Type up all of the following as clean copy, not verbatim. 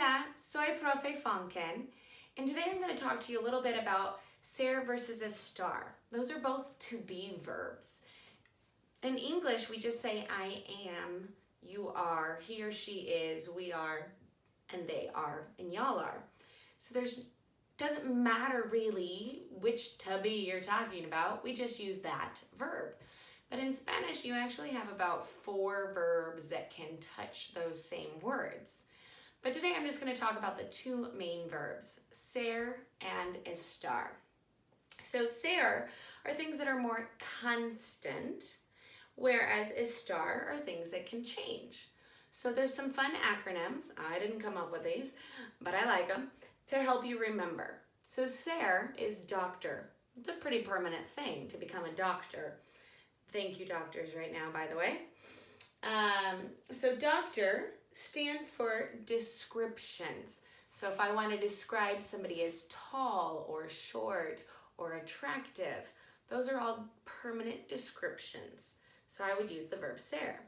Hola, soy Profe Fonken, and today I'm going to talk to you a little bit about ser versus estar. Those are both to be verbs. In English, we just say I am, you are, he or she is, we are, and they are, and y'all are. So doesn't matter really which to be you're talking about, we just use that verb. But in Spanish, you actually have about 4 verbs that can touch those same words. But today I'm just going to talk about the 2 main verbs, ser and estar. So ser are things that are more constant, whereas estar are things that can change. So there's some fun acronyms. I didn't come up with these, but I like them, to help you remember. So ser is doctor. It's a pretty permanent thing to become a doctor. Thank you, doctors, right now, by the way. So doctor stands for descriptions. So if I want to describe somebody as tall or short or attractive, those are all permanent descriptions. So I would use the verb ser.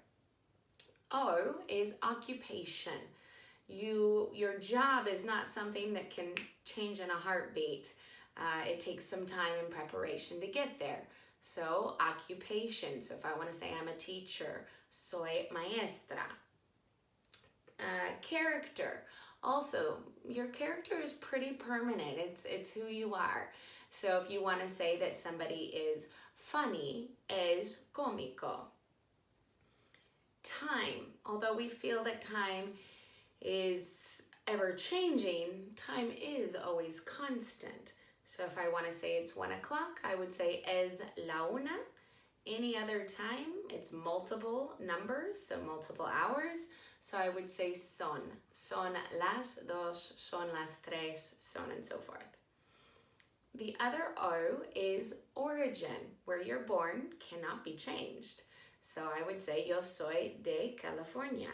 O is occupation. Your job is not something that can change in a heartbeat. It takes some time and preparation to get there. So occupation. So if I want to say I'm a teacher, soy maestra. Character. Also, your character is pretty permanent. It's who you are. So if you want to say that somebody is funny, es cómico. Time. Although we feel that time is ever changing, time is always constant. So if I want to say it's 1 o'clock, I would say es la una. Any other time, it's multiple numbers, so multiple hours. So I would say son las dos, son las tres, so on and so forth. The other O is origin. Where you're born cannot be changed. So I would say yo soy de California.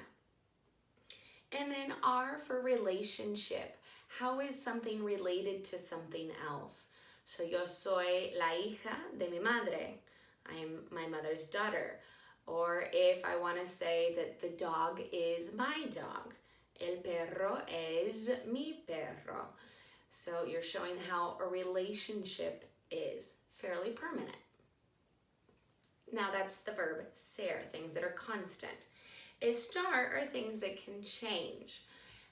And then R for relationship. How is something related to something else? So yo soy la hija de mi madre. I am my mother's daughter. Or if I want to say that the dog is my dog. El perro es mi perro. So you're showing how a relationship is fairly permanent. Now that's the verb ser, things that are constant. Estar are things that can change,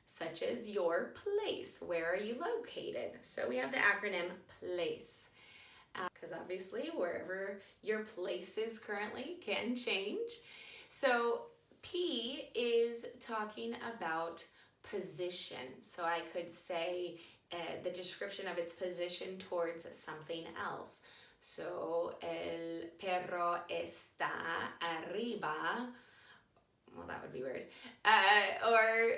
such as your place. Where are you located? So we have the acronym PLACE. Because obviously wherever your place is currently can change. So P is talking about position. So I could say the description of its position towards something else. So el perro está arriba. Well, that would be weird. Or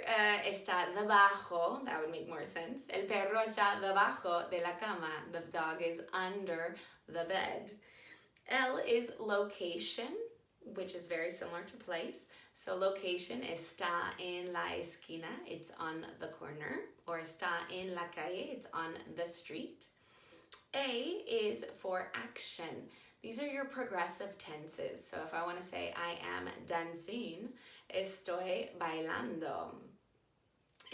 está debajo. That would make more sense. El perro está debajo de la cama. The dog is under the bed. L is location, which is very similar to place. So location, está en la esquina. It's on the corner. Or está en la calle. It's on the street. A is for action. These are your progressive tenses. So if I want to say I am dancing, estoy bailando.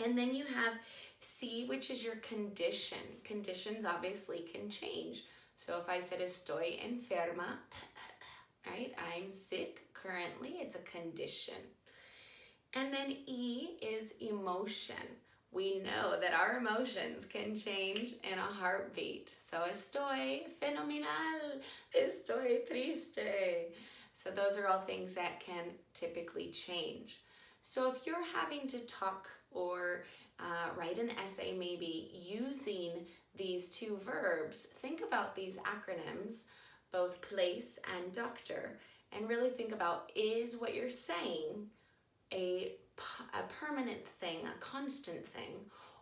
And then you have C, which is your condition. Conditions obviously can change. So if I said estoy enferma, right? I'm sick currently. It's a condition. And then E is emotion. We know that our emotions can change in a heartbeat. So estoy fenomenal, estoy triste. So those are all things that can typically change. So if you're having to talk or write an essay maybe using these 2 verbs, think about these acronyms, both place and doctor, and really think about, is what you're saying a permanent thing, a constant thing,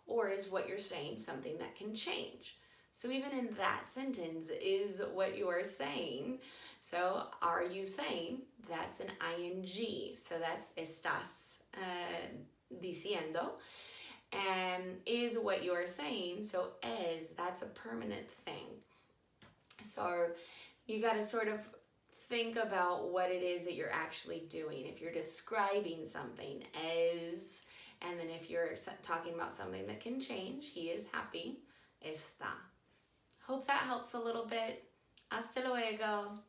or is what you're saying something that can change? So even in that sentence, is what you are saying. So are you saying? That's an ing. So that's estás diciendo. And is what you are saying. So es, that's a permanent thing. So you got to sort of think about what it is that you're actually doing. If you're describing something as And then if you're talking about something that can change, he is happy. Está. Hope that helps a little bit. Hasta luego.